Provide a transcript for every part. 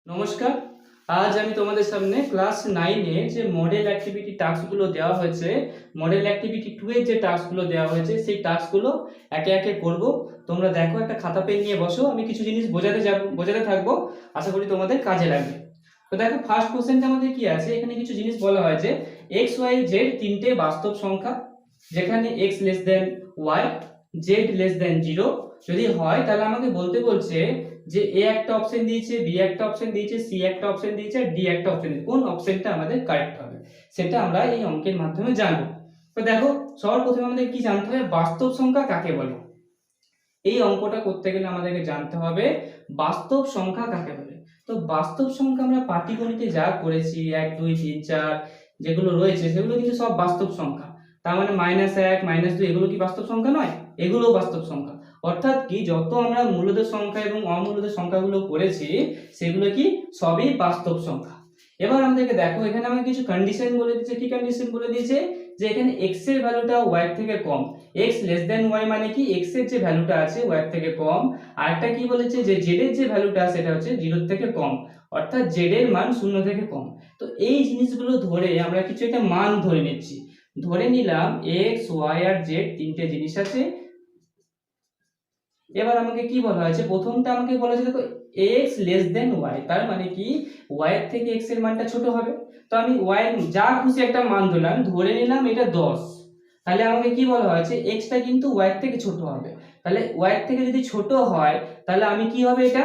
নমস্কার। আজ আমি তোমাদের সামনে ক্লাস 9 এর যে মডেল অ্যাক্টিভিটি টাস্কগুলো দেওয়া হয়েছে, মডেল অ্যাক্টিভিটি 2 এর যে টাস্কগুলো দেওয়া হয়েছে সেই টাস্কগুলো একে একে করব। তোমরা দেখো, একটা খাতা পেন নিয়ে বসো, আমি কিছু জিনিস বোঝাতে থাকবো, আশা করি তোমাদের কাজে লাগবে। তো দেখো, ফার্স্ট কোশ্চেনটা আমাদের কি আছে, এখানে কিছু জিনিস বলা হয়েছে এক্স ওয়াই জেড তিনটে বাস্তব সংখ্যা, যেখানে x less than y, z less than 0 যদি হয়, তাহলে আমাকে বলতে বলছে যে এ একটা অপশন দিয়েছে, বি একটা অপশন দিয়েছে, সি একটা অপশন দিয়েছে, আর ডি একটা অপশন দিয়েছে, কোন অপশনটা আমাদের কারেক্ট হবে সেটা আমরা এই অঙ্কের মাধ্যমে জানবো। তো দেখো, সবার প্রথমে আমাদের কি জানতে হবে, বাস্তব সংখ্যা কাকে বলে। এই অঙ্কটা করতে গেলে আমাদেরকে জানতে হবে বাস্তব সংখ্যা কাকে বলে। তো বাস্তব সংখ্যা আমরা পাটিগণিতে যা করেছি 1 2 3 4 যেগুলো রয়েছে সেগুলো কিন্তু সব বাস্তব সংখ্যা। তার মানে -1 -2 এগুলো কি বাস্তব সংখ্যা নয়? এগুলোও বাস্তব সংখ্যা। অর্থাৎ কি, যত আমরা মূলদ সংখ্যা এবং অমূলদ সংখ্যাগুলো করেছি সেগুলো কি সবই বাস্তব সংখ্যা। এবার আমাদেরকে দেখো, এখানে আমাকে কিছু কন্ডিশন বলে দিয়েছে। কি কন্ডিশন বলে দিয়েছে? যে এখানে x এর ভ্যালুটা y এর থেকে কম। x লেস দেন y মানে কি x এর যে ভ্যালুটা আছে y এর থেকে কম। আর একটা কি বলেছে, যে z এর যে ভ্যালুটা সেটা হচ্ছে 0 এর থেকে কম, অর্থাৎ z এর মান 0 থেকে কম। তো এই জিনিসগুলো ধরে আমরা কিছু একটা মান ধরে নিচ্ছি। ধরে নিলাম x y আর z তিনটে জিনিস আছে। এবার আমাকে কি বলা হয়েছে, প্রথমটা আমাকে বলা হয়েছে দেখো x লেস দেন y, তার মানে কি y এর থেকে x এর মানটা ছোট হবে। তো আমি y যা খুশি একটা মান ধরলাম, ধরে নিলাম এটা 10, তাহলে আমাকে কি বলা হয়েছে, x টা কিন্তু y এর থেকে ছোট হবে। তাহলে y এর থেকে যদি ছোট হয়, তাহলে আমি কি হবে, এটা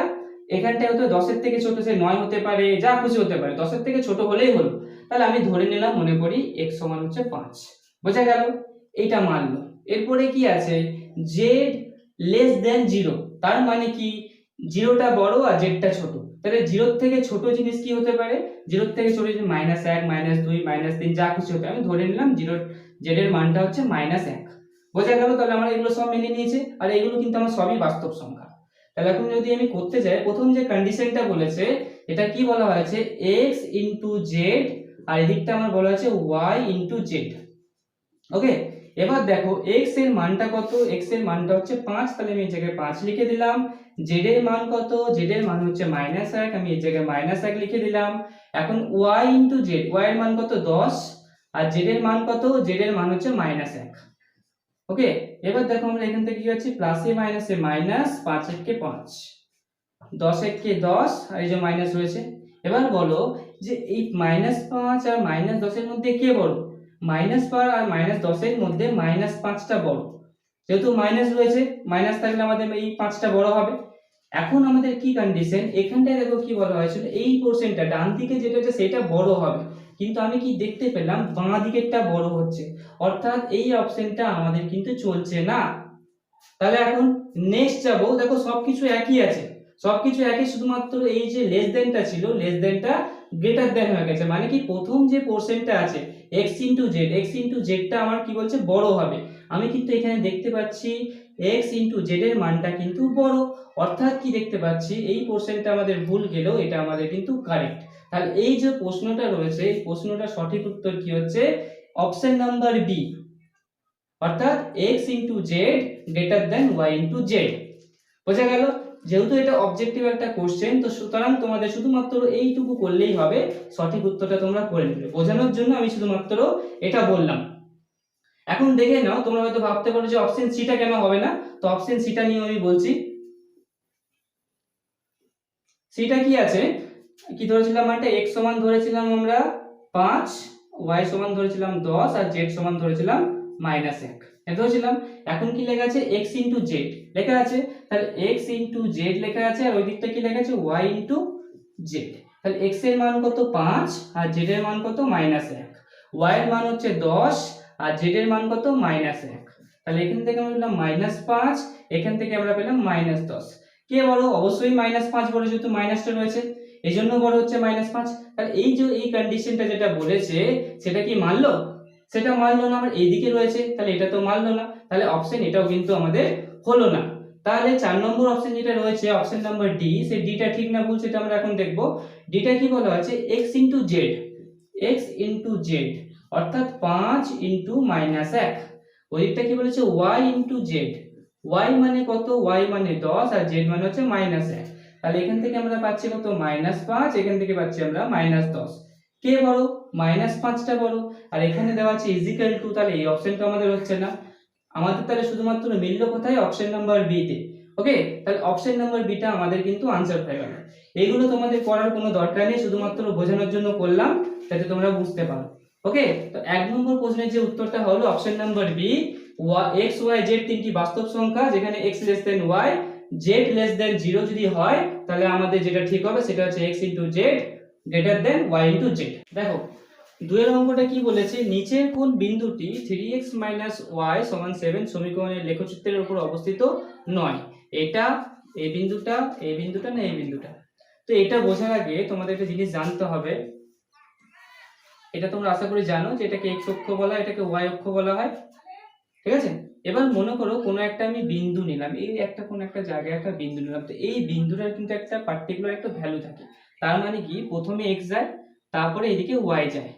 এখানটায় হয়তো 10 এর থেকে ছোট, সে 9 হতে পারে, যা খুশি হতে পারে, 10 এর থেকে ছোট হলেই হলো। তাহলে আমি ধরে নিলাম, মনে করি x সমান হচ্ছে 5। বোঝা গেল? এইটা মানলো। এরপরে কি আছে, z লেস দেন 0, তার মানে কি জিরোটা বড় আর জেডটা ছোট। তাহলে 0 থেকে ছোট জিনিস কি হতে পারে, 0 থেকে ছোট জিনিস -1 -2 -3 যা খুশি হতে, আমি ধরে নিলাম 0 জেড এর মানটা হচ্ছে -1। বোঝা গেল? তাহলে আমরা এগুলো সব মেনে নিয়েছি, আর এগুলো কিন্তু আমার সবই বাস্তব সংখ্যা। তাহলে এখন যদি আমি করতে যাই, প্রথম যে কন্ডিশনটা বলেছে এটা কি বলা হয়েছে, x ইনটু জেড, আর এদিকটা আমার বলা হয়েছে y ইনটু জেড। ওকে, এবার দেখো x এর মানটা কত, x এর মানটা হচ্ছে 5, তাহলে আমি এই জায়গায় 5 লিখে দিলাম। z এর মান কত, z এর মান হচ্ছে -1, আমি এই জায়গায় -1 লিখে দিলাম। এখন y ইনটু z, y এর মান কত 10, আর z এর মান কত, z এর মান হচ্ছে -1। ওকে, এবার দেখো আমরা এখান থেকে কি হচ্ছে, প্লাসে মাইনাসে মাইনাস, 5 একে 5, 10 একে 10, আর এই যে মাইনাস রয়েছে। এবার বলো যে এই -5 আর -10 এর মধ্যে কে বড়? -5 আর -10 এর মধ্যে -5টা বড়। যেহেতু মাইনাস রয়েছে, মাইনাস থাকলে আমাদের এই 5টা বড় হবে। এখন আমাদের কি কন্ডিশন, এখানটায় দেখো কি বলা হয়েছিল, এই পোরশনটা ডান দিকে যেটা আছে সেটা বড় হবে, কিন্তু আমি কি দেখতে পেলাম বাঁ দিকেরটা বড় হচ্ছে, অর্থাৎ এই অপশনটা আমাদের কিন্তু চলছে না। তাহলে এখন নেক্সট যাব, দেখো সবকিছু একই আছে, সবকিছু একই, শুধুমাত্র এই যে লেস দেনটা ছিল, লেস দেনটা গ্রেটার দেন হয়ে গেছে। মানে কি প্রথম যে পোরশনটা আছে x into Z, x into জেডটা আমার কি বলছে, বড় হবে। আমি কিন্তু এখানে দেখতে পাচ্ছি x ইনটু জেড এর মানটা কিন্তু বড়, অর্থাৎ কি দেখতে পাচ্ছি, এই পোরশনটা আমাদের ভুল গেলেও এটা আমাদের কিন্তু কারেক্ট। তাহলে এই যে প্রশ্নটা রয়েছে, এই প্রশ্নটার সঠিক উত্তর কি হচ্ছে, অপশন নাম্বার বি, অর্থাৎ x into Z greater than y into Z. বোঝা গেল? যেহেতু এটা অবজেক্টিভ একটা কোশ্চেন, তো সুতরাং তোমাদের শুধুমাত্র এইটুকু করলেই হবে, সঠিক উত্তরটা তোমরা করে নেবে। বোঝানোর জন্য আমি শুধুমাত্র এটা বললাম। এখন দেখে নাও, তোমরা হয়তো ভাবতে পারো যে অপশন সিটা কেন হবে না, তো অপশন সিটা নিয়ে আমি বলছি। সিটা কি আছে, কি ধরেছিলাম, একটা x সমান ধরেছিলাম আমরা 5, y সমান ধরেছিলাম 10, আর z সমান ধরেছিলাম -1, এটা ধরেছিলাম। এখন কি লেখা আছে, x ইনটু z লেখা আছে, তাহলে x ইনটু z লেখা আছে, আর ওই দিকটা কি লেখা আছে, y ইনটু z। তাহলে x এর মান কত 5, আর z এর মান কত -1, y এর মান হচ্ছে 10, আর z এর মান কত -1। তাহলে এখান থেকে আমরা পেলাম -5, এখান থেকে আমরা পেলাম -10। কে বড়? অবশ্যই -5 বড়, যেহেতু মাইনাসটা রয়েছে, এই জন্য বড় হচ্ছে -5। তাহলে এই যে এই কন্ডিশনটা যেটা বলেছে সেটা কি মানলো? সেটা মানলো না। আবার এইদিকে রয়েছে, তাহলে এটা তো মানলো না, তাহলে অপশন এটাও কিন্তু আমাদের হলো না। তাহলে 4 নম্বর অপশন যেটা রয়েছে, অপশন নাম্বার ডি, সেই ডিটা ঠিক না ভুল সেটা আমরা এখন দেখব। ডিটা কি বলা আছে, x into Z, x into Z, অর্থাৎ 5 ইনটু -1। ওইটা কি বলেছে, y ইনটু জেড, y মানে কত, y মানে 10, আর z মানে হচ্ছে -1। তাহলে এখান থেকে আমরা পাচ্ছি কত -5, এখান থেকে পাচ্ছি আমরা -10। কে বড়? -5টা বড়। আর এখানে দেওয়া আছে ইজিক্যাল টু, তাহলে এই অপশনটা আমাদের হচ্ছে না। আমাদের তাহলে শুধুমাত্র মিলল কোথায়? অপশন নাম্বার বি তে। ওকে, তাহলে অপশন নাম্বার বি টা আমাদের কিন্তু আনসার হয়ে গেল। এইগুলো তোমাদের করার কোনো দরকার নেই, শুধুমাত্র বোঝানোর জন্য করলাম যাতে তোমরা বুঝতে পারো। ওকে, তো 1 নম্বর প্রশ্নের যে উত্তরটা হলো option number B, x y z তিনটি বাস্তব সংখ্যা যেখানে x less than y, z less than 0 যদি হয় তাহলে আমাদের যেটা ঠিক হবে সেটা হচ্ছে x z greater than y z। দেখো দুয়ের অঙ্কটা কি বলেছে, নিচের কোন বিন্দুটি 3x y 7 সমীকরণের লেখচিত্রের উপর অবস্থিত নয়? এটা এই বিন্দুটা, এই বিন্দুটা না এই বিন্দুটা? তো এটা বোঝার আগে তোমাদের একটা জিনিস জানতে হবে। এটা তোমরা আশা করি জানো যে এটাকে x অক্ষ বলা হয়, এটাকে y অক্ষ বলা হয়। ঠিক আছে, এবার মনে করো কোনো একটা আমি বিন্দু নিলাম, এই একটা কোন একটা জায়গায় একটা বিন্দু নিলাম, তো এই বিন্দুটার কিন্তু একটা পার্টিকুলার একটা ভ্যালু থাকে। তার মানে কি প্রথমে x যায়, তারপরে এদিকে y যায়,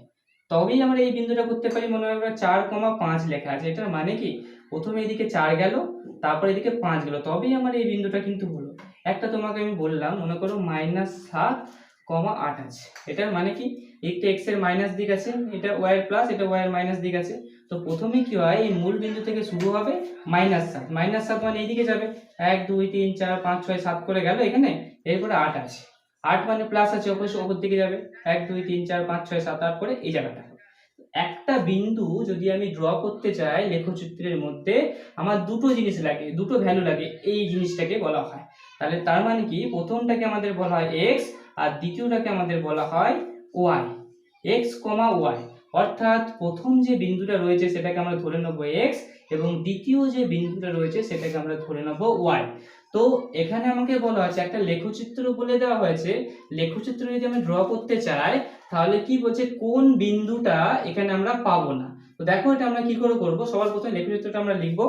তবেই আমরা এই বিন্দুটা করতে পারি। মনে হয় 4,5 লেখা আছে, এটার মানে কি প্রথমে এদিকে 4 গেল, তারপরে এদিকে 5 গেল, তবেই আমার এই বিন্দুটা কিন্তু হলো। একটা তোমাকে আমি বললাম, মনে করো -7,8 আছে, এটার মানে কি একটা x এর মাইনাস দিক আছে, এটা y এর প্লাস, এটা y এর মাইনাস দিক আছে। তো প্রথমে কি হয়, এই মূল বিন্দু থেকে শুরু হবে -7, -7 মানে এইদিকে যাবে, 1 2 3 4 5 6 7 করে গেল এখানে, এরপরে 8 আছে, 8 মানে প্লাস আছে, অবশ্যই উপর দিকে যাবে, 1 2 3 4 5 6 7 8 করে এই জায়গাটা। একটা বিন্দু যদি আমি ড্র করতে চাই লেখচিত্রের মধ্যে, আমার দুটো জিনিস লাগে, দুটো ভ্যালু লাগে, এই জিনিসটাকে বলা হয়। তাহলে তার মানে কি প্রথমটাকে আমাদের বলা হয় x, আর দ্বিতীয়টাকে আমাদের বলা হয় y, x, y। অর্থাৎ প্রথম যে বিন্দুটা রয়েছে সেটাকে আমরা ধরে নেব x, এবং দ্বিতীয় যে বিন্দুটা রয়েছে সেটাকে আমরা ধরে নেব y। তো এখানে আমাকে বলা হয়েছে একটা লেখচিত্র বলে দেওয়া হয়েছে, লেখচিত্র যদি আমি ড্র করতে চাই তাহলে কি বলছে কোন বিন্দুটা এখানে আমরা পাবো না। তো দেখো এটা আমরা কি করে করব, সবার প্রথমে লেখচিত্রটা আমরা লিখব,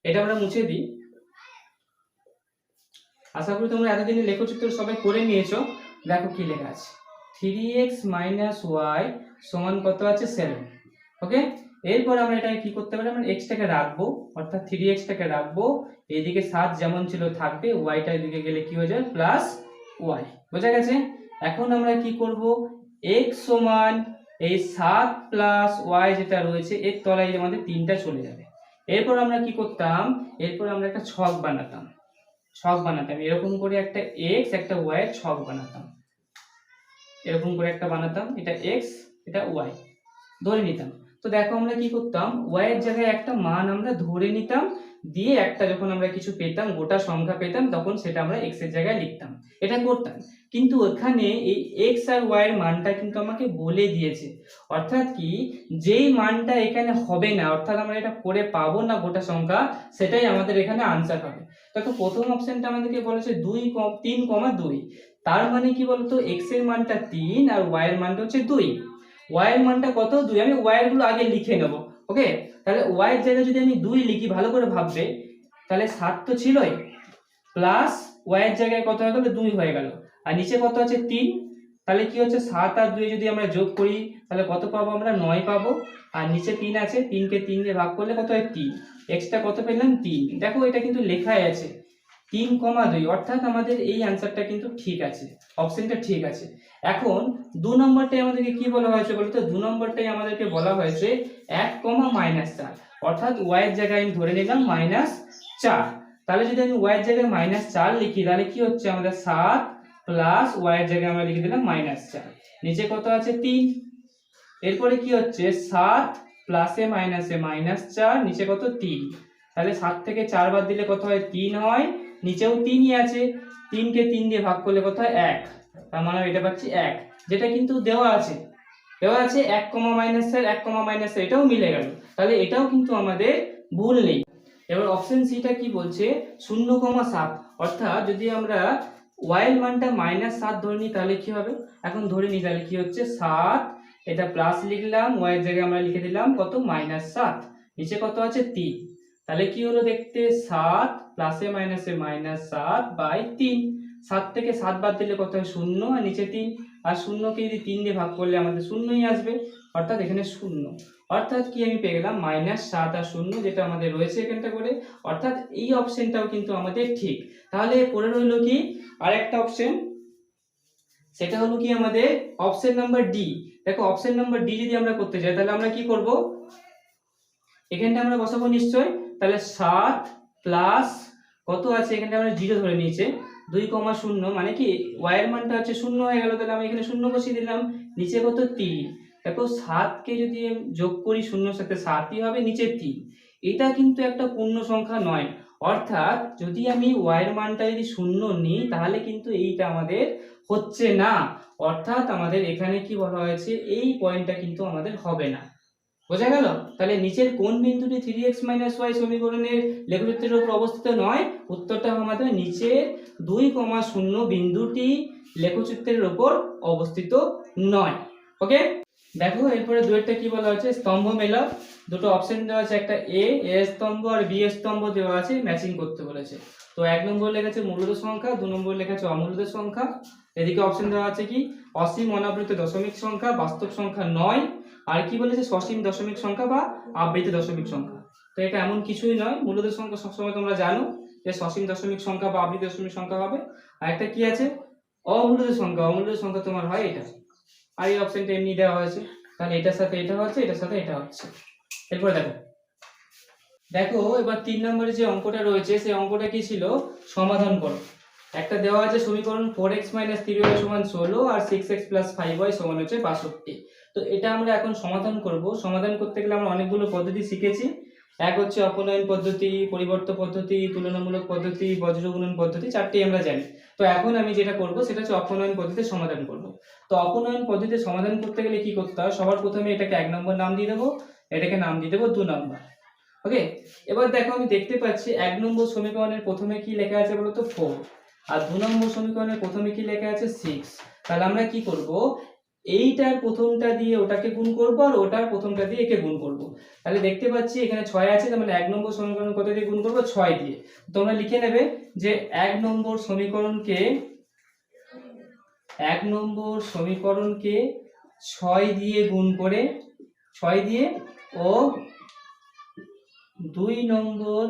এটা আমরা মুছে দিই। আশা করি তোমরা এতদিনে লেখচিত্র সবাই করে নিয়েছো। দেখো কি লেখা আছে, 3x y সমান কত আছে 7। ওকে, এরপর আমরা এটাকে কি করতে পারি, আমরা x টাকে রাখবো, অর্থাৎ 3x টাকে রাখবো, এইদিকে 7 যেমন ছিল থাকবে, y টা এদিকে গেলে কি হয়ে যাবে প্লাস y। বোঝা গেছে? এখন আমরা কি করব, x সমান এই 7 প্লাস y যেটা রয়েছে এর তলায় আমাদের 3টা চলে যাবে। এরপর আমরা কি করতাম, এরপর আমরা একটা ছক বানাতাম, এরকম করে একটা x একটা y এর ছক বানাতাম, এরকম করে একটা বানাতাম, এটা x এটা y ধরে নিতাম। তো দেখো আমরা কি করতাম, y এর জায়গায় একটা মান আমরা ধরে নিতাম, দিয়ে একটা যখন আমরা কিছু পেতাম, গোটা সংখ্যা পেতাম, তখন সেটা আমরা x এর জায়গায় লিখতাম, এটা করতাম। কিন্তু এখানে এই x আর y এর মানটা কিন্তু আমাকে বলে দিয়েছে, অর্থাৎ কি যেই মানটা এখানে হবে না, অর্থাৎ আমরা এটা করে পাবো না গোটা সংখ্যা, সেটাই আমাদের এখানে আনসার হবে। দেখো প্রথম অপশনটা আমাদেরকে বলেছে 3,2, তার মানে কি বলতো x এর মানটা 3 আর y এর মানটা হচ্ছে 2। y এর মানটা কত 2, আমি y এর গুলো আগে লিখে নেব। ওকে, তাহলে y এর জায়গায় যদি আমি 2 লিখি, ভালো করে ভাববে, তাহলে 7 তো ছিলই, প্লাস y এর জায়গায় কত হয়ে গেল 2 হয়ে গেল, আর নিচে কত আছে 3, তাহলে কি হচ্ছে 7 আর 2 যদি আমরা যোগ করি তাহলে কত পাবো আমরা 9 পাবো, আর নিচে 3 আছে, 3 কে 3 দিয়ে ভাগ করলে কত হয় 3, x টা কত পেলাম 3। দেখো এটা কিন্তু লেখাই আছে 3,2, অর্থাৎ আমাদের এই অ্যানসারটা কিন্তু ঠিক আছে, অপশনটা ঠিক আছে। এখন 2 নম্বরটাই আমাদেরকে কি বলা হয়েছে বলতো, 2 নম্বরটাই আমাদেরকে বলা হয়েছে 1, -4, অর্থাৎ y এর জায়গায় আমি ধরে নিলাম -4। তাহলে যদি আমি y এর জায়গায় -4 লিখি তাহলে কি হচ্ছে আমাদের 7 প্লাস y এর জায়গায় আমরা লিখে দিলাম -4, নিচে কত আছে 3, এরপরে কি হচ্ছে 7 প্লাসে মাইনাসে -4, নিচে কত 3, তাহলে 7 থেকে 4 বাদ দিলে কত হয় 3 হয়, নিচেও 3ই আছে, 3 কে 3 দিয়ে ভাগ করলে কত হয় 1, তার মানে এটা পাচ্ছি 1, যেটা কিন্তু দেওয়া আছে 1, 1, এটাও মিলে গেল, তাহলে এটাও কিন্তু আমাদের ভুল নেই। এবার অপশন সিটা কি বলছে 0,7, অর্থাৎ যদি আমরা y এর মানটা -7 ধরে নিই তাহলে কি হবে, এখন ধরে নিই তাহলে কি হচ্ছে 7, এটা প্লাস লিখলাম, y এর জায়গায় আমরা লিখে দিলাম কত -7, নিচে কত আছে 3, তাহলে কি হলো দেখতে 7 প্লাসে মাইনাসে -7/3, 7 থেকে 7 বাদ দিলে কত হয় 0, আর নিচে 3, আর 0 কে যদি 3 দিয়ে ভাগ করলে আমাদের 0ই আসবে, অর্থাৎ এখানে 0। অর্থাৎ কি আমি পেয়ে গেলাম -7 আর 0 যেটা আমাদের রয়েছে এখানটা করে, অর্থাৎ এই অপশনটাও কিন্তু আমাদের ঠিক। তাহলে পরে রইল কি আরেকটা অপশন, সেটা হলো কি আমাদের অপশন নাম্বার ডি। দেখো অপশন নাম্বার ডি যদি আমরা করতে চাই তাহলে আমরা কি করব, এখানটা আমরা বসাবো নিশ্চয়। তাহলে 7 প্লাস কত আছে, এখানটা আমরা 0 ধরে নিয়েছে 2,0 মানে কি y এর মানটা হচ্ছে 0 হয়ে গেল, তাহলে আমি এখানে 0 বসিয়ে দিলাম। নিচে কত 3। দেখো 7 কে যদি যোগ করি 0 এর সাথে 7ই হবে, নিচে 3। এটা কিন্তু একটা পূর্ণ সংখ্যা নয়, অর্থাৎ যদি আমি y এর মানটা যদি 0 নিই তাহলে কিন্তু এইটা আমাদের হচ্ছে না, অর্থাৎ আমাদের এখানে কি বলা হয়েছে এই পয়েন্টটা কিন্তু আমাদের হবে না। বোঝা গেল? তাহলে নিচের কোন বিন্দুটি 3x - y সমীকরণের লেখচিত্রের উপর অবস্থিত নয়? উত্তরটা আমাদের নিচের 2,0 বিন্দুটি লেখচিত্রের উপর অবস্থিত নয়। ওকে, দেখো এরপরে দুয়েরটা কি বলা হচ্ছে, স্তম্ভ মেলাও। দুটো অপশন দেওয়া আছে, একটা এ স্তম্ভ আর বি স্তম্ভ দেওয়া আছে, ম্যাচিং করতে বলেছে। তো 1 নম্বর লেখা আছে মূলদ সংখ্যা, 2 নম্বর লেখা আছে অমূলদ সংখ্যা। এদিকে অপশন দেওয়া আছে কি অসীম অনাবৃত দশমিক সংখ্যা, বাস্তব সংখ্যা নয়, আর কি বলেছে সসীম দশমিক সংখ্যা বা আবৃত দশমিক সংখ্যা। তো এটা এমন কিছুই নয়, মূলদ সংখ্যা সবসময় তোমরা জানো যে সসীম দশমিক সংখ্যা বা আবৃত দশমিক সংখ্যা হবে। আর একটা কি আছে অমূলদ সংখ্যা, অমূলদ সংখ্যা তোমার হয় এটা। আর এই অপশনটা এমনি দেওয়া হয়েছে, তাহলে এটার সাথে এটা হচ্ছে, এটার সাথে এটা হচ্ছে। এরপর দেখো দেখো এবার 3 নম্বরে যে অঙ্কটা রয়েছে সেই অঙ্কটা কি ছিল, সমাধান করো। একটা দেওয়া আছে সমীকরণ 4x - 3y = 16 আর 6x + 5y = 62। তো এটা আমরা এখন সমাধান করব। সমাধান করতে গেলে আমরা অনেকগুলো পদ্ধতি শিখেছি। এক হচ্ছে অপনয়ন পদ্ধতি, পরিবর্ত পদ্ধতি, তুলনামূলক পদ্ধতি, বজ্রগুণন পদ্ধতি, চারটি আমরা জানি। তো এখন আমি যেটা করব সেটা হচ্ছে অপনয়ন পদ্ধতিতে সমাধান করব। তো অপনয়ন পদ্ধতিতে সমাধান করতে গেলে কি করতে হয়, সবার প্রথমে এটাকে 1 নম্বর নাম দিয়ে দেব, এটাকে নাম দিয়ে দেব 2 নম্বর। ওকে, এবার দেখো আমি দেখতে পাচ্ছি 1 নম্বর সমীকরণের প্রথমে কি লেখা আছে বলতো 4, আর 2 নম্বর সমীকরণের প্রথমে কি লেখা আছে 6। তাহলে আমরা কি করব, এইটার প্রথমটা দিয়ে ওটাকে গুণ করব আর ওটার প্রথমটা দিয়ে একে গুণ করব। তাহলে দেখতে পাচ্ছি এখানে 6 আছে, তার মানে 1 নম্বর সমীকরণ কত দিয়ে গুণ করব, 6 দিয়ে। তোমরা লিখে নেবে যে 1 নম্বর সমীকরণকে 6 দিয়ে গুণ করে, 6 দিয়ে, ও 2 নম্বর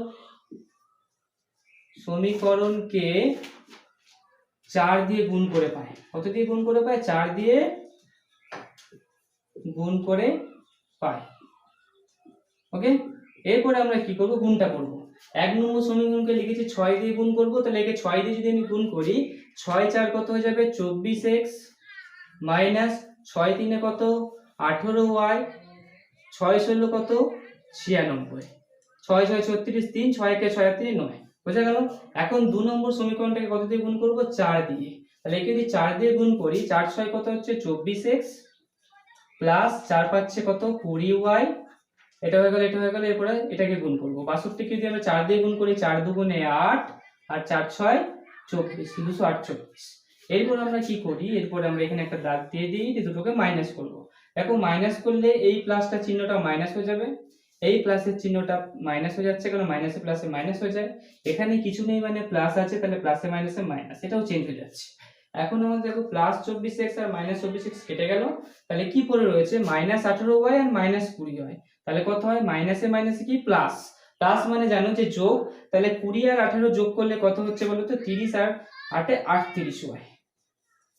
সমীকরণকে 4 দিয়ে গুণ করে পায়। কত দিয়ে গুণ করে পায়, 4 দিয়ে গুণ করে পায়। ওকে, এরপরে আমরা কি করব, গুণটা করব। 1 নম্বর সমীকরণকে লিখেছি 6 দিয়ে গুণ করব, তাহলে একে 6 দিয়ে যদি আমি গুণ করি, 6 4 কত হয়ে যাবে 24x মাইনাস 6 3 কত 18y, 6 16 কত 96, 6 6 36, 3 6 কে 6 3 9। বোঝা গেল? এখন 2 নম্বর সমীকরণটাকে কত দিয়ে গুণ করব, 4 দিয়ে। তাহলে একে যদি 4 দিয়ে গুণ করি, 4 6 কত হচ্ছে 24x প্লাস 4 পাচ্ছে কত 20y, এটা হয়ে গেল, এটা হয়ে গেল। এরপরে এটাকে গুণ করব, 62 কে যদি আমরা 4 দিয়ে গুণ করি, 4 2 গুণে 8 আর 4 6 24, 248। এরপর আমরা কি করি, এরপর আমরা এখানে একটা দাগ দিয়ে দিই, এই দুটোকে মাইনাস করব। দেখো মাইনাস করলে এই প্লাসটা চিহ্নটা মাইনাস হয়ে যাবে, এই প্লাসের চিহ্নটা মাইনাস হয়ে যাচ্ছে, কারণ মাইনাসে প্লাসে মাইনাস হয়ে যায়। এখানে কিছু নেই মানে প্লাস আছে, তাহলে প্লাসে মাইনাসে মাইনাস, এটাও চেঞ্জ হয়ে যাচ্ছে। এখন আমাদের দেখো প্লাস 24x আর মাইনাস 24x কেটে গেল, তাহলে কি পড়ে রয়েছে -18y আর -20y। তাহলে কত হয়, মাইনাসে মাইনাসে কি প্লাস, প্লাস মানে জানো যে যোগ, তাহলে 20 আর 18 যোগ করলে কত হচ্ছে বলো তো 30 আর 8 38y।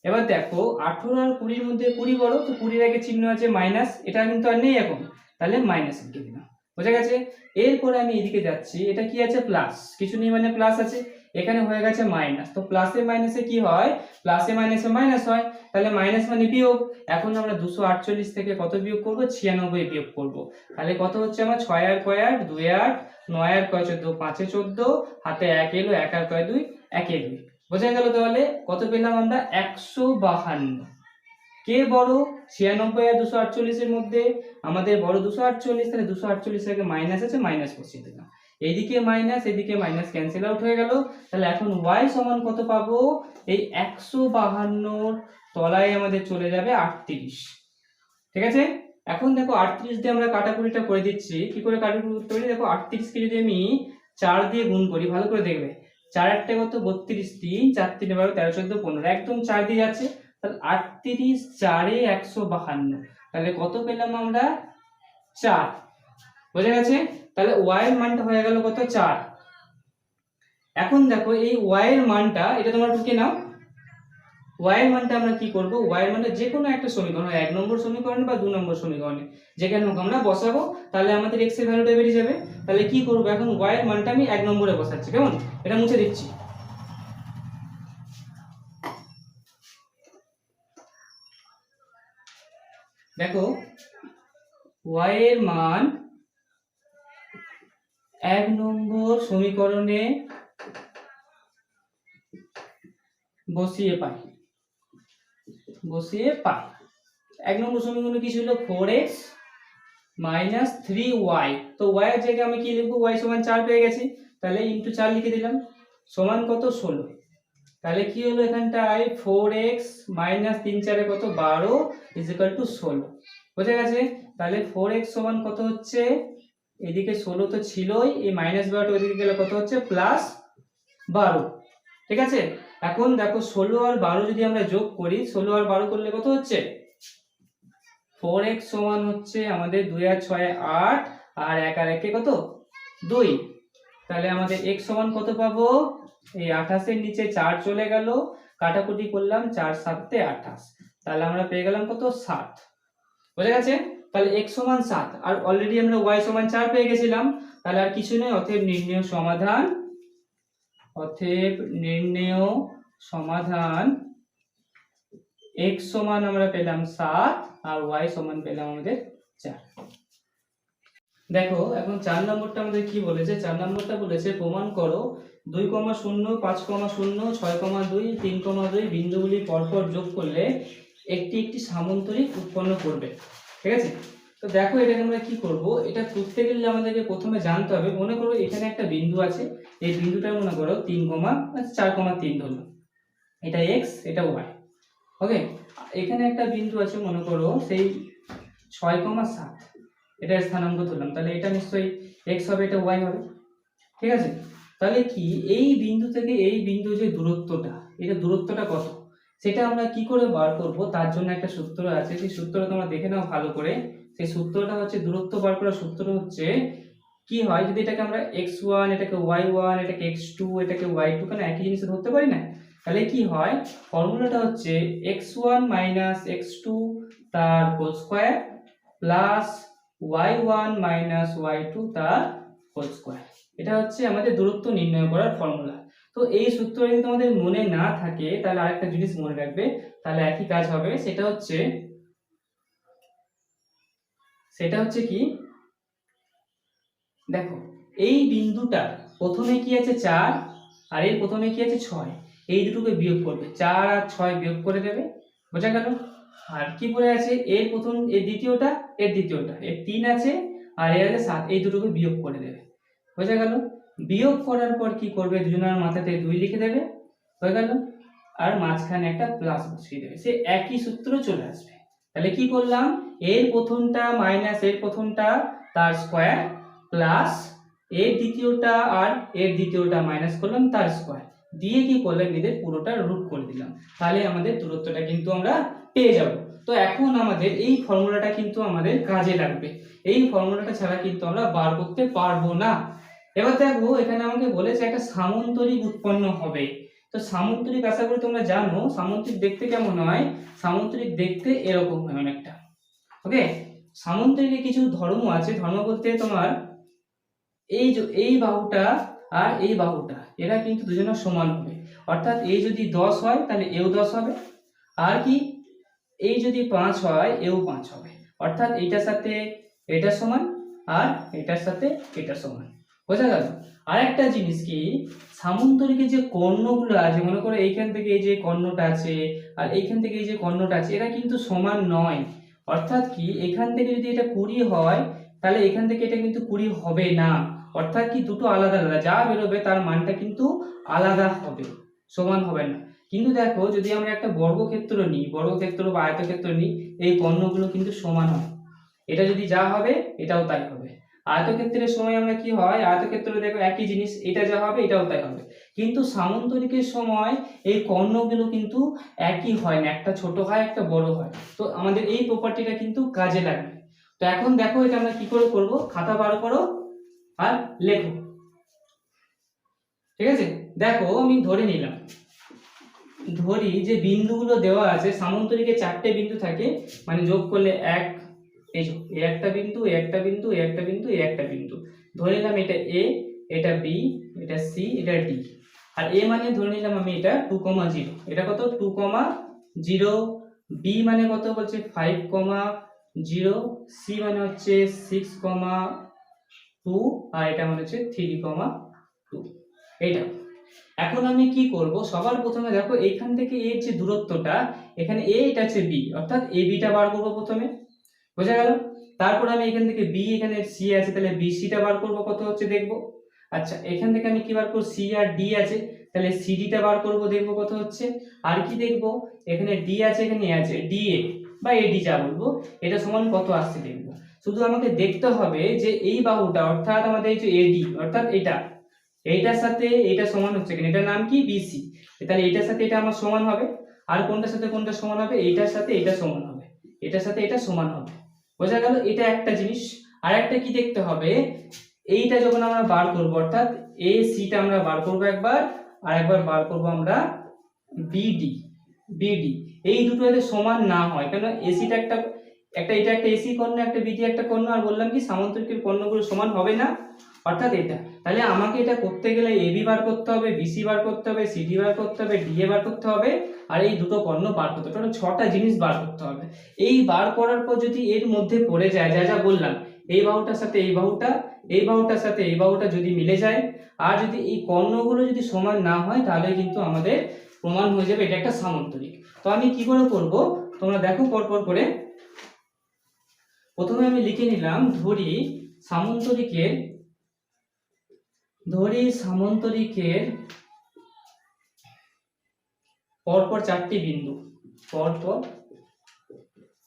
এবার দেখো 18 আর 20 এর মধ্যে 20 বড়, তো 20 এর আগে চিহ্ন আছে মাইনাস, এটা কিন্তু আর নেই এখন, তাহলে মাইনাস লিখে দিলাম। বোঝা গেছে? এরপরে আমি এদিকে যাচ্ছি, এটা কি আছে প্লাস, কিছু নেই মানে প্লাস আছে, এখানে হয়ে গেছে মাইনাস। তো প্লাসে মাইনাসে কি হয়, প্লাসে মাইনাসে মাইনাস হয়, তাহলে মাইনাস মানে বিয়োগ। এখন আমরা 248 থেকে কত বিয়োগ করব, 96 বিয়োগ করব। তাহলে কত হচ্ছে আমার 6 আর কয় 8 2 8, 9 আর কয় 14 5 এ 14, হাতে 1 এলো, 1 আর কয় 2 1 এ 2। বোঝা গেল? তাহলে কত পেলাম আমরা 152। কে বড় 96 আর 248 এর মধ্যে, আমাদের বড় 248, তাহলে 248 এর আগে মাইনাস আছে, মাইনাস বসিয়ে দিলাম। এইদিকে মাইনাস, এদিকে মাইনাস ক্যান্সেল আউট হয়ে গেল। তাহলে এখন y সমান কত পাবো, এই 152 তলায় আমাদের চলে যাবে 38। ঠিক আছে, এখন দেখো 38 দিয়ে আমরা কাটাকুটিটা করে দিচ্ছি। কি করে কাটাকুটি করতে পারি, দেখো 38 কে যদি আমি 4 দিয়ে গুণ করি, ভালো করে দেখবে, 4 8 কত 32, 3 4 3 12 13 14 15, একদম 4 দিয়ে যাচ্ছে। তাহলে 38 4 এ 152, তাহলে কত পেলাম আমরা 4, বোঝা গেছে? তাহলে y এর মানটা হয়ে গেল কত 4। এখন দেখো এই y এর মানটা এটা তোমরা টুকে নাও। y এর মানটা আমরা কি করব, y এর মানটা যে কোনো একটা সমীকরণ, 1 নম্বর সমীকরণ বা 2 নম্বর সমীকরণে যেখানে হোক আমরা বসাবো, তাহলে আমাদের x এর ভ্যালুটা বেরিয়ে যাবে। তাহলে কি করব, এখন y এর মানটা আমি 1 নম্বরে বসাচ্ছি, কেমন? এটা মুছে দিচ্ছি। দেখো y এর মান 1 নম্বর সমীকরণে বসিয়ে পাই। 1 নম্বর সমীকরণে কি ছিল, 4x মাইনাস 3y। তো y এর জায়গায় আমি কি লিখবো, y সমান 4 পেয়ে গেছি, তাহলে ইনটু 4 লিখে দিলাম, সমান কত 16। তাহলে কি হলো এখানটায় 4x মাইনাস 3 4 কত 12 ইজ ইকুয়াল টু 16, বোঝা গেছে? তাহলে 4x সমান কত হচ্ছে, এদিকে 16 তো ছিলই, এই মাইনাস 12টা ওইদিকে গেলে কত হচ্ছে প্লাস 12, ঠিক আছে? এখন দেখো 16 আর 12 যদি আমরা যোগ করি, 16 আর 12 করলে কত হচ্ছে, 4x সমান হচ্ছে আমাদের 2 আর 6 8, আর 1 আর 1 কত 2। তাহলে আমাদের x সমান কত পাবো, এই 28 এর নিচে 4 চলে গেল, কাটাকুটি করলাম, 4 7 28, তাহলে আমরা পেয়ে গেলাম কত 7, বোঝা গেছে? তাহলে x সমান 7, আর অলরেডি আমরা y সমান 4 পেয়ে গেছিলাম, তাহলে আর কিছু নয়, অতএব নির্ণেয় সমাধান x সমান আমরা পেলাম 7 আর y সমান পেলাম আমাদের 4। দেখো এখন 4 নম্বরটা আমাদের কি বলেছে, 4 নম্বরটা বলেছে প্রমাণ করো 2, 0, 5, 0, 6, 2, 3, 2 বিন্দুগুলি পরপর যোগ করলে একটি একটি সামান্তরিক উৎপন্ন করবে, ঠিক আছে? তো দেখো এটাকে আমরা কি করব, এটা করতে গেলে আমাদেরকে প্রথমে জানতে হবে, মনে করো এখানে একটা বিন্দু আছে, এই বিন্দুটা মনে করো 3, 4,3 ধরলাম, এটা x এটা y, ওকে? এখানে একটা বিন্দু আছে মনে করো সেই 6,7, এটার স্থানাঙ্ক ধরলাম, তাহলে এটা নিশ্চয়ই x হবে, এটা y হবে, ঠিক আছে? তাহলে কি এই বিন্দু থেকে এই বিন্দু যে দূরত্বটা, এটা দূরত্বটা কত সেটা আমরা কি করে বার করব, তার জন্য একটা সূত্র আছে, সেই সূত্রটা তোমরা দেখে নাও ভালো করে। সেই সূত্রটা হচ্ছে, দূরত্ব বার করার সূত্র হচ্ছে কি হয়, যদি এটাকে আমরা x1 এটাকে y1 এটাকে x2 এটাকে y2 কেন একই জিনিস ধরতে পারি না, তাহলে কি হয়, ফর্মুলাটা হচ্ছে x1 x2 তার whole square plus y1 y2 তার হোল স্কয়ার। এটা হচ্ছে আমাদের দূরত্ব নির্ণয় করার ফর্মুলা। তো এই সূত্র যদি তোমাদের মনে না থাকে তাহলে আরেকটা জিনিস মনে রাখবে, তাহলে একই কাজ হবে, সেটা হচ্ছে কি, দেখো এই বিন্দুটা প্রথমে কি আছে 4 আর এর প্রথমে কি আছে 6, এই দুটোকে বিয়োগ করবে, 4 আর 6 বিয়োগ করে দেবে, বোঝা গেল? আর কি পড়ে আছে, এর প্রথম এর দ্বিতীয়টা এর 3 আছে আর এর আছে 7, এই দুটোকে বিয়োগ করে দেবে, বোঝা গেল? বিয়োগ করার পর কি করবে, দুজনের মাথাতে 2 লিখে দেবে, হয়ে গেল? আর মাঝখানে একটা প্লাস বসিয়ে দেবে, সে একই সূত্র চলে আসবে। তাহলে কি করলাম, এর প্রথমটা মাইনাস এর প্রথমটা তার স্কয়ার প্লাস এর দ্বিতীয়টা আর এর দ্বিতীয়টা মাইনাস করলাম তার স্কয়ার দিয়ে কি করলাম, এদের পুরোটা রুট করে দিলাম, তাহলে আমাদের দূরত্বটা কিন্তু আমরা পেয়ে যাব। তো এখন আমাদের এই ফর্মুলাটা কিন্তু আমাদের কাজে লাগবে, এই ফর্মুলাটা ছাড়া কিন্তু আমরা বার করতে পারবো না। এবার দেখো এখানে আমাকে বলেছে একটা সামান্তরিক উৎপন্ন হবে। তো সামান্তরিক আশা করি তোমরা জানো সামান্তরিক দেখতে কেমন হয়, সামান্তরিক দেখতে এরকম হয় অনেকটা, ওকে? সামান্তরিকের কিছু ধর্ম আছে, ধর্ম বলতে তোমার এই বাহুটা আর এই বাহুটা এরা কিন্তু দুজনের সমান হবে, অর্থাৎ এই যদি 10 হয় তাহলে এও 10 হবে, আর কি এই যদি 5 হয় এও 5 হবে, অর্থাৎ এইটার সাথে এটা সমান আর এটার সাথে এটা সমান, বোঝা গেল? আর একটা জিনিস কি, সামান্তরিকে যে কর্ণগুলো আছে, মনে করো এইখান থেকে এই যে কর্ণটা আছে আর এইখান থেকে এই যে কর্ণটা আছে, এরা কিন্তু সমান নয়, অর্থাৎ কি এখান থেকে যদি এটা 20 হয় তাহলে এখান থেকে এটা কিন্তু 20 হবে না, অর্থাৎ কি দুটো আলাদা আলাদা, যা বেরোবে তার মানটা কিন্তু আলাদা হবে, সমান হবে না। কিন্তু দেখো যদি আমরা একটা বর্গক্ষেত্র নিই, বর্গক্ষেত্র বা আয়তক্ষেত্র নিই, এই কর্ণগুলো কিন্তু সমান হয়, এটা যদি যা হবে এটাও তাই হবে। আয়তক্ষেত্রের সময় আমরা কি হয়, আয়তক্ষেত্রে দেখো একই জিনিস, এটা যা হবে এটাও তাই হবে, কিন্তু সামান্তরিকের সময় এই কর্ণগুলো কিন্তু একই হয় না, একটা ছোট হয় একটা বড় হয়। তো আমাদের এই প্রপার্টিটা কিন্তু কাজে লাগবে। তো এখন দেখো এটা আমরা কি করে করব, খাতা বার করো আর লেখো। ঠিক আছে, দেখো আমি ধরে নিলাম, ধরি যে বিন্দুগুলো দেওয়া আছে সামান্তরিকে 4টে বিন্দু থাকে, মানে যোগ করলে 1, এই যে এ একটা বিন্দু, এ একটা বিন্দু, এ একটা বিন্দু, এ একটা বিন্দু। ধরে নিলাম এটা এ, এটা বি, এটা সি, এটা ডি। আর এ মানে ধরে নিলাম আমি এটা 2,0, এটা কত 2,0, বি মানে কত বলছে 5,0, সি মানে হচ্ছে 6,2, আর এটা মানে হচ্ছে 3,2। এইটা এখন আমি কি করব, সবার প্রথমে দেখো এইখান থেকে এর যে দূরত্বটা, এখানে এ, এটা হচ্ছে বি, অর্থাৎ এ বিটা বার করব প্রথমে, বোঝা গেল। তারপর আমি এখান থেকে বি, এখানে সি আছে, তাহলে বিসি টা বার করব, কত হচ্ছে দেখব। আচ্ছা এখান থেকে আমি কি বার করব, সি আর ডি আছে, তাহলে সিডি টা বার করব, দেখব কত হচ্ছে। আর কি দেখব, এখানে ডি আছে, এখানে এ আছে, ডিএ বা এডি যা বলবো, এটা সমান কত আসছে দেখব। শুধু আমাকে দেখতে হবে যে এই বাহুটা, অর্থাৎ আমাদের এই যে এডি, অর্থাৎ এটা, এইটার সাথে এইটা সমান হচ্ছে কিনা, এটার নাম কি বিসি, তাহলে এইটার সাথে এটা আমার সমান হবে। আর কোনটার সাথে কোনটা সমান হবে, এইটার সাথে এটা সমান হবে, এটার সাথে এটা সমান হবে, বোঝা গেল। এটা একটা জিনিস। আর একটা কি দেখতে হবে, এইটা যখন আমরা বার করব, অর্থাৎ এ সিটা আমরা বার করব একবার, আর একবার বার করব আমরা বিডি। বিডি এই দুটো যাতে সমান না হয়, কেন এসিটা একটা একটা এটা একটা এসি কর্ণ, একটা বিডি একটা কর্ণ, আর বললাম কি সামান্তরিকের কর্ণগুলো সমান হবে না, অর্থাৎ এটা। তাহলে আমাকে এটা করতে গেলে এবি বার করতে হবে, বিসি বার করতে হবে, সিডি বার করতে হবে, ডিএ বার করতে হবে, আর এই দুটো কর্ণ বার করতে হবে, টোটাল 6টা জিনিস বার করতে হবে। এই বার করার পর যদি এর মধ্যে পড়ে যায় যা যা বললাম, এই বাহুটার সাথে এই বাহুটা, এই বাহুটার সাথে এই বাহুটা যদি মিলে যায়, আর যদি এই কর্ণগুলো যদি সমান না হয়, তাহলে কিন্তু আমাদের প্রমাণ হয়ে যাবে এটা একটা সামান্তরিক। তো আমি কি করে করব, তোমরা দেখো পরপর করে। প্রথমে আমি লিখে নিলাম, ধরি সামান্তরিকের পরপর 4টি বিন্দু, পরপর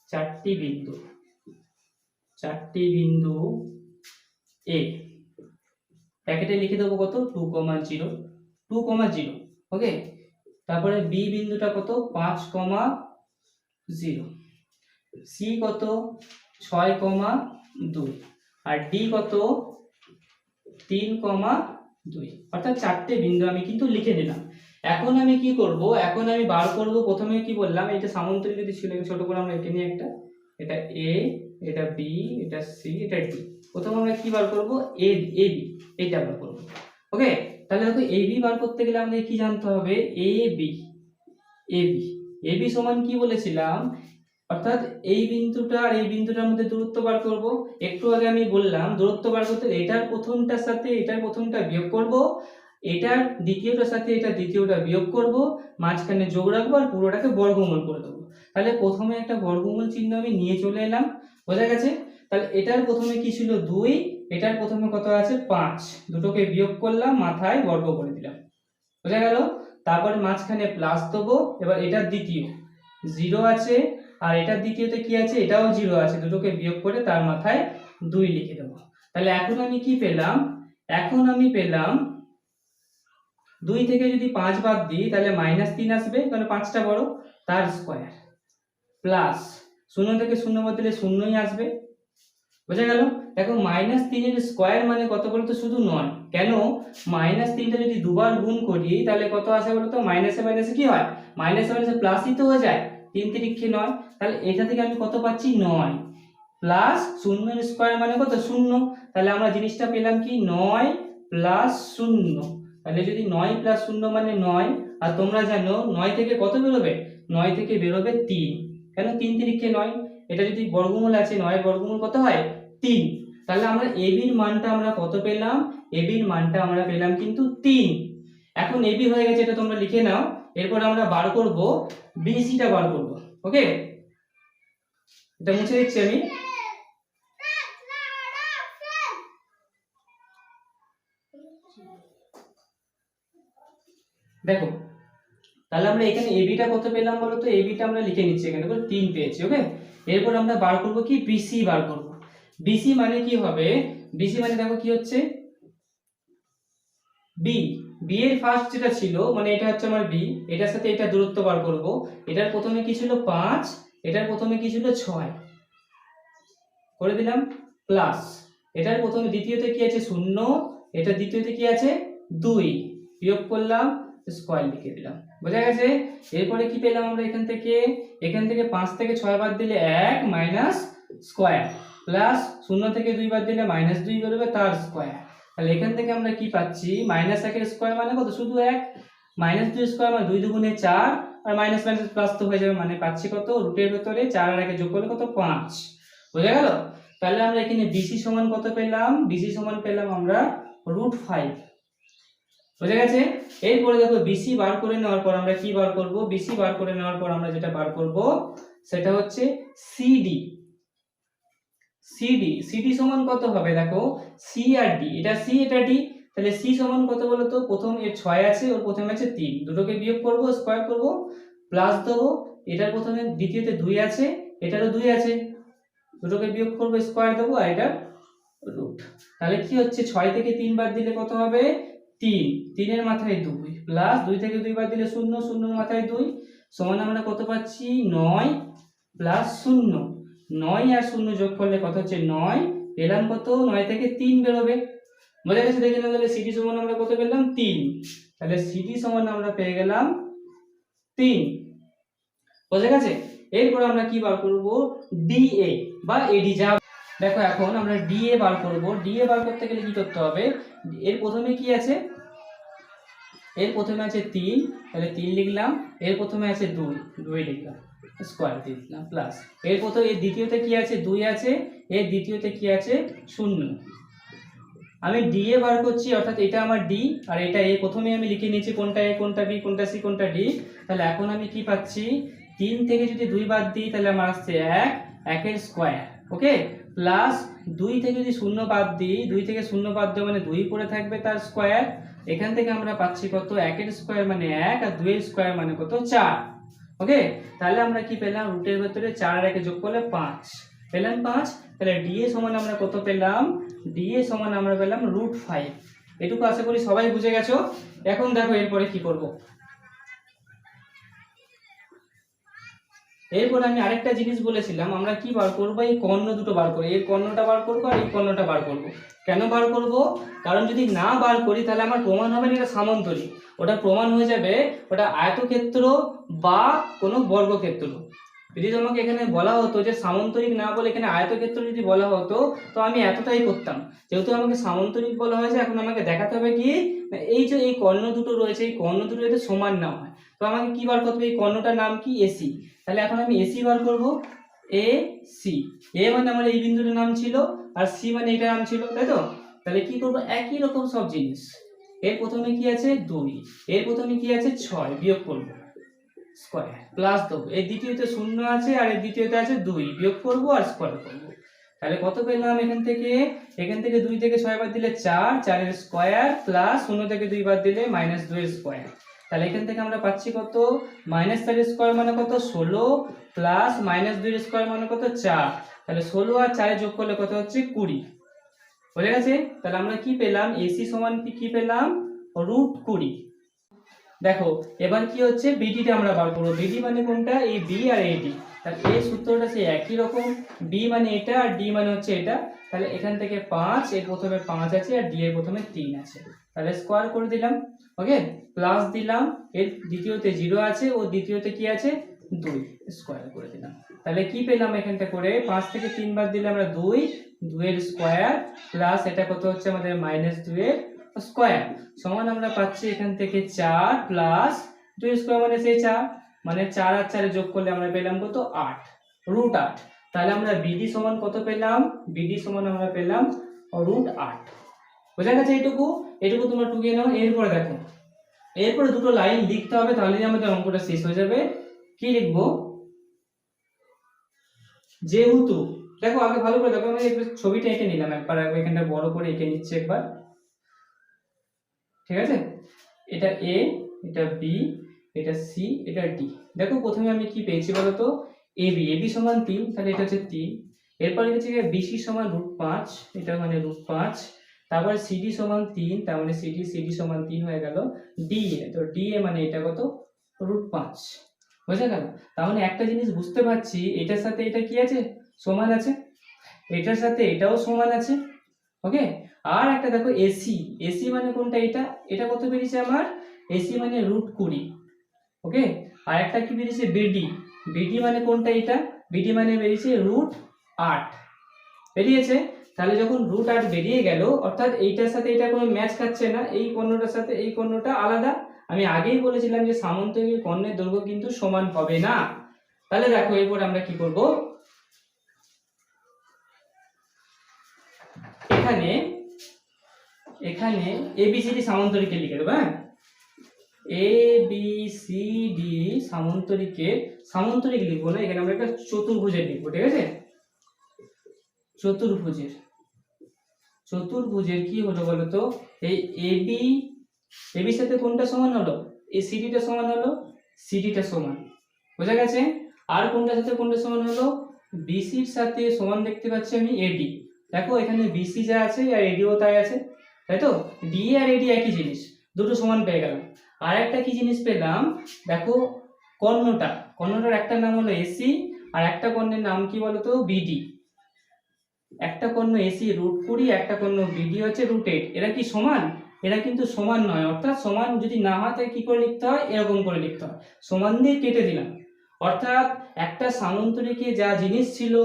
4টি বিন্দু, 4টি বিন্দু এ, প্যাকেটে লিখে দেবো কত 2,0, 2,0, ওকে। তারপরে বি বিন্দুটা কত 5,0, সি কত 6,2, আর ডি কত 3,2, অর্থাৎ 4টে বিন্দু আমি কিন্তু লিখে দিলাম। এখন আমি কি করব, এখন আমি বার করব, প্রথমে কি বললাম, এটা সামান্তরিক যদি ছিল, ছোট করে আমরা এঁকে নিই একটা, এটা এ, এটা বি, এটা সি, এটা ডি। প্রথমে আমরা কি বার করব, এ বি, এটা বার করব, ওকে। তাহলে দেখো এ বি বার করতে গেলে আমাদের কি জানতে হবে, এ বি, এ বি সমান কি বলেছিলাম, অর্থাৎ এই বিন্দুটা আর এই বিন্দুটার মধ্যে দূরত্ব বার করব। একটু আগে আমি বললাম দূরত্ব বার করতে এটার প্রথমটার সাথে এটার প্রথমটা বিয়োগ করব, এটার দ্বিতীয়টার সাথে এটা দ্বিতীয়টা বিয়োগ করব, মাঝখানে যোগ রাখবো, আর পুরোটাকে বর্গমূল করে দেবো। তাহলে প্রথমে একটা বর্গমূল চিহ্ন আমি নিয়ে চলে এলাম, বোঝা গেছে। তাহলে এটার প্রথমে কি ছিল 2, এটার প্রথমে কত আছে 5, দুটোকে বিয়োগ করলাম, মাথায় বর্গ করে দিলাম, বোঝা গেল। তারপরে মাঝখানে প্লাস দেবো, এবার এটার দ্বিতীয় 0 আছে, আর এটার দ্বিতীয়তে কি আছে, এটাও 0 আছে, দুটোকে বিয়োগ করে তার মাথায় 2 লিখে দেবো। তাহলে এখন আমি কি পেলাম, এখন আমি পেলাম 2 থেকে যদি 5 বাদ দিই তাহলে -3 আসবে, কারণ 5টা বড়, তার স্কয়ার, প্লাস 0 থেকে 0 বাদ দিলে 0ই আসবে, বোঝা গেল। দেখো -3 এর স্কয়ার মানে কত বলতো, শুধু 9। কেন, -3টা যদি দুবার গুণ করি তাহলে কত আসে বলতো, মাইনাসে মাইনাসে কি হয়, মাইনাসে মাইনাসে প্লাসই তো হয়ে যায়, 3 তিরিক্ষে 9। তাহলে এটা থেকে আমি কত পাচ্ছি 9, প্লাস 0 এর স্কয়ার মানে কত 0, তাহলে আমরা জিনিসটা পেলাম কি 9 প্লাস 0। তাহলে যদি 9 প্লাস 0 মানে 9, আর তোমরা জানো 9 থেকে কত বেরোবে, 9 থেকে বেরোবে 3, কেন 3 তিরিক্ষে 9, এটা যদি বর্গমূল আছে 9 এর বর্গমূল কত হয় 3। তাহলে আমরা ab এর মানটা আমরা কত পেলাম, ab এর মানটা আমরা পেলাম কিন্তু 3। এখন ab হয়ে গেছে, এটা তোমরা লিখে নাও। এরপর আমরা বার করব bc টা বার করব, ওকে। এটা মুছে দিচ্ছি আমি। দেখো তাহলে আমরা এখানে ab টা কত পেলাম বলো তো, ab টা আমরা লিখে নিচ্ছি, এখানে দেখো 3 পেয়েছি, ওকে। এরপর আমরা বার করব কি, bc বার করব। bc মানে কি হবে, bc মানে দেখো কি হচ্ছে b, b এর ফার্স্ট যেটা ছিল মানে এটা হচ্ছে আমার b, এটার সাথে এটা দূরত্ব বার করব। এটার প্রথমে কি ছিল 5, এটার প্রথমে কি ছিল 6, করে দিলাম প্লাস এটার প্রথমে দ্বিতীয়তে কি আছে 0, এটা দ্বিতীয়তে কি আছে 2, বিয়োগ করলাম স্কয়ার লিখে দিলাম। বোঝা গেছে? এরপরে কি পেলাম আমরা এখান থেকে 5 থেকে 6 বাদ দিলে 1 মাইনাস স্কয়ার প্লাস 0 থেকে 2 বাদ দিলে -2 বেরোবে তার স্কয়ার। তাহলে এখান থেকে আমরা কি পাচ্ছি -1 এর স্কয়ার মানে কত শুধু 1, -2 স্কয়ার মানে 2 দুগুণে 4 আর মাইনাস মাইনাস প্লাস তো হয়ে যাবে, মানে পাচ্ছি কত রুটের ভেতরে 4 আর 1 যোগ করলে কত 5। বোঝা গেল? তাহলে আমরা এখানে বিসি সমান কত পেলাম? বিসি সমান পেলাম আমরা √5। বোঝা গেছে? এরপরে দেখো বিসি বার করে নেওয়ার পর আমরা কি বার করব? বিসি বার করে নেওয়ার পর আমরা যেটা বার করব সেটা হচ্ছে সিডি। সিডি সমান কত হবে? দেখো সি আর ডি, এটা সি এটা ডি, তাহলে সি সমান কত বলো তো? প্রথম এর 6 আছে, ওর প্রথমে আছে 3, দুটোকে বিয়োগ করব স্কয়ার করব প্লাস দেবো, এটার প্রথমে দ্বিতীয়তে 2 আছে, এটারও 2 আছে, দুটোকে বিয়োগ করব স্কয়ার দেবো আর এটার রুট। তাহলে কি হচ্ছে 6 থেকে 3 বাদ দিলে কত হবে 3, 3 এর মাথায় 2 প্লাস 2 থেকে 2 বাদ দিলে 0, 0 এর মাথায় 2 সমান আমরা কত পাচ্ছি 9 প্লাস 0, 9 আর 0 যোগ করলে কত হচ্ছে 9, পেলাম কত 9 থেকে 3 বেরোবে। বোঝা গেছে? দেখে নাও তাহলে সিডি সমান আমরা কত পেলাম 3, তাহলে সিডি সমান আমরা পেয়ে গেলাম 3। বোঝা গেছে? এরপর আমরা কি বার করব ডিএ বা এডি যা। দেখো এখন আমরা ডিএ বার করব। ডিএ বার করতে গেলে কি করতে হবে? এর প্রথমে কি আছে? এর প্রথমে আছে 3, তাহলে 3 লিখলাম, এর প্রথমে আছে 2, 2 লিখলাম স্কয়ার দিয়ে দিলাম প্লাস এর প্রথমে এর দ্বিতীয়তে কি আছে 2 আছে, এর দ্বিতীয়তে কি আছে 0। আমি ডিএ বার করছি, অর্থাৎ এটা আমার ডি আর এটা এ, প্রথমে আমি লিখে নিয়েছি কোনটা এ কোনটা বি কোনটা সি কোনটা ডি। তাহলে এখন আমি কি পাচ্ছি 3 থেকে যদি 2 বাদ দিই তাহলে আমার আসছে 1, 1 এর স্কয়ার, ওকে, প্লাস 2 থেকে যদি 0 বাদ দিই, 2 থেকে 0 বাদ দেওয়া মানে 2 পড়ে থাকবে তার স্কয়ার। এখান থেকে আমরা পাচ্ছি কত 1 এর স্কয়ার মানে 1 আর 2 এর স্কয়ার মানে কত 4। ওকে, তাহলে আমরা কি পেলাম রুটের ভেতরে 4 আর 1 যোগ করলে 5 পেলাম 5। তাহলে ডিএ সমান আমরা কত পেলাম? ডিএ সমান আমরা পেলাম √5। এটুকু আশা করি সবাই বুঝে গেছো। এখন দেখো এরপরে কি করব। এরপর আমি আরেকটা জিনিস বলেছিলাম আমরা কি বার করব, এই কর্ণ দুটো বার করব, এর কর্ণটা বার করব আর এই কর্ণটা বার করব। কেন বার করব? কারণ যদি না বার করি তাহলে আমার প্রমাণ হবে না এটা সামান্তরিক, ওটা প্রমাণ হয়ে যাবে ওটা আয়তক্ষেত্র বা কোনো বর্গক্ষেত্র। যদি তোমাকে এখানে বলা হতো যে সামান্তরিক না বলে এখানে আয়তক্ষেত্র যদি বলা হতো তো আমি এতটাই করতাম। যেহেতু আমাকে সামান্তরিক বলা হয়েছে, এখন আমাকে দেখাতে হবে কি এই যে এই কর্ণ দুটো রয়েছে এই কর্ণ দুটো যাতে সমান না হয়, তো আমাকে কি বার করতে হবে? এই কর্ণটার নাম কি এসি। তাহলে এখন আমি এসি বার করব। এ সি, এ মানে আমার এই বিন্দুটার নাম ছিল আর সি মানে এইটার নাম ছিল, তাই তো? তাহলে কি করব একই রকম সব জিনিস, এর প্রথমে কি আছে 2, এর প্রথমে কি আছে 6, বিয়োগ করব স্কয়ার প্লাস দেবো, এর দ্বিতীয়তে 0 আছে আর এর দ্বিতীয়তে আছে 2, বিয়োগ করব আর স্কয়ার করব। তাহলে কত পেলাম এখান থেকে 2 থেকে 6 বাদ দিলে 4, 4 এর স্কয়ার প্লাস 0 থেকে 2 বাদ দিলে -2 এর স্কয়ার। তাহলে এখান থেকে আমরা পাচ্ছি কত -4 এর স্কয়ার মানে কত 16 প্লাস -2 এর স্কয়ার মানে কত 4। তাহলে 16 আর 4 যোগ করলে কত হচ্ছে 20। বুঝে গেছে? তাহলে আমরা কি পেলাম এসি সমান কি পেলাম √20। দেখো এবার কি হচ্ছে বিডিটা আমরা বার করব। বিডি মানে কোনটা? এই বি আর এডি। তাহলে এই সূত্রটা সেই একই রকম, বি মানে এটা আর ডি মানে হচ্ছে এটা। তাহলে এখান থেকে 5, এর প্রথমে 5 আছে আর ডি এর প্রথমে 3 আছে, তাহলে স্কয়ার করে দিলাম, ওকে, প্লাস দিলাম, এর দ্বিতীয়তে 0 আছে ও দ্বিতীয়তে কি আছে 2, স্কয়ার করে দিলাম। তাহলে কি পেলাম এখানটা করে 5 থেকে 3 বাদ দিলে আমরা 2, 2 এর স্কয়ার প্লাস এটা কত হচ্ছে আমাদের -2 এর স্কয়ার সমান আমরা পাচ্ছি এখান থেকে 4 প্লাস 2 স্কয়ার মানে সেই 4, মানে 4 আর 4 যোগ করলে আমরা পেলাম কত 8, √8। তাহলে আমরা বিডি সমান কত পেলাম? বিডি সমান আমরা পেলাম √8। বোঝা গেছে? এটুকু তোমরা টুকিয়ে নাও। এরপরে দেখো এরপরে দুটো লাইন লিখতে হবে, তাহলেই আমাদের অঙ্কটা শেষ হয়ে যাবে। কি লিখবো? যেহেতু দেখো আগে ভালো করে দেখো, আমি ছবিটা এঁকে নিলাম একবার, এখানটা বড় করে এঁকে নিচ্ছি একবার, ঠিক আছে? এটা এ, এটা বি, এটা সি, এটা ডি। দেখো প্রথমে আমি কি পেয়েছি বলতো এবি, এবি সমান 3, তাহলে এটা হচ্ছে 3। এরপর হচ্ছে বিসি সমান √5, এটা মানে √5। তারপর সিডি সমান 3, তার মানে সিডি সমান 3 হয়ে গেল। ডিএ, তো ডিএ মানে এটা কত √5। বুঝা গেল? তার মানে একটা জিনিস বুঝতে পারছি, এটার সাথে এটা কি আছে সমান আছে। এটার সাথে এটাও সমান আছে। ওকে, আর একটা দেখো এসি, এসি মানে কোনটা, এটা কত বেরিয়েছে আমার, এসি মানে √20। ওকে, আর একটা কি বেরিয়েছে বিডি, বিডি মানে কোনটা, বিডি মানে বেরিয়েছে √8 বেরিয়েছে। তাহলে যখন √8 বেরিয়ে গেল, অর্থাৎ এইটার সাথে এটা কোনো ম্যাচ খাচ্ছে না, এই কর্ণটার সাথে এই কর্ণটা আলাদা। আমি আগেই বলেছিলাম যে সামন্তরিক কর্ণের দৈর্ঘ্য কিন্তু সমান হবে না। তাহলে দেখো এরপর আমরা কি করব, এখানে এখানে এবিসিডি সামান্তরিকে লিখে দেবো। হ্যাঁ, এবিসিডি সামান্তরিক লিখবো না, এখানে আমরা একটা চতুর্ভুজের লিখবো, ঠিক আছে। চতুর্ভুজের কি হলো বলতো, এই এবির সাথে কোনটা সমান হলো, এই সিডিটা সমান হলো, সিডিটা সমান, বোঝা গেছে। আর কোনটার সাথে কোনটা সমান হলো, বিসির সাথে সমান দেখতে পাচ্ছি আমি এডি। দেখো এখানে বিসি যা আছে আর এডিও তাই আছে, তাই তো, ডি আর এডি একই জিনিস, দুটো সমান পেয়ে গেলাম। আর একটা কি জিনিস পেলাম, দেখো কর্ণটার একটা নাম হলো এসি, আর একটা কর্ণের নাম কি বলতো, বিডি। একটা কর্ণ এসি √20, একটা কর্ণ বিডি হচ্ছে √8। এরা কি সমান, এরা কিন্তু সমান নয়, অর্থাৎ সমান যদি না হয় তাহলে কি করে লিখতে হয়, এরকম করে লিখতে হয়, সমান দিয়ে কেটে দিলাম। অর্থাৎ একটা সামান্তরিকে যা জিনিস ছিল,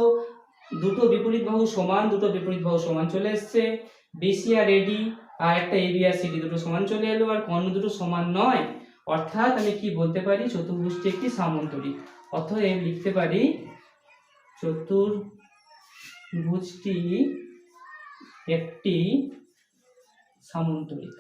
দুটো বিপরীত বাহু সমান চলে এসছে, বিসি আর এডি আর একটা এবি আর সিডি দুটো সমান চলে এলো, আর কর্ণ দুটো সমান নয়। অর্থাৎ আমি কি বলতে পারি, চতুর্ভুজটি একটি সামান্তরিক। অর্থাৎ লিখতে পারি চতুর্ভুজটি একটি সামান্তরিক।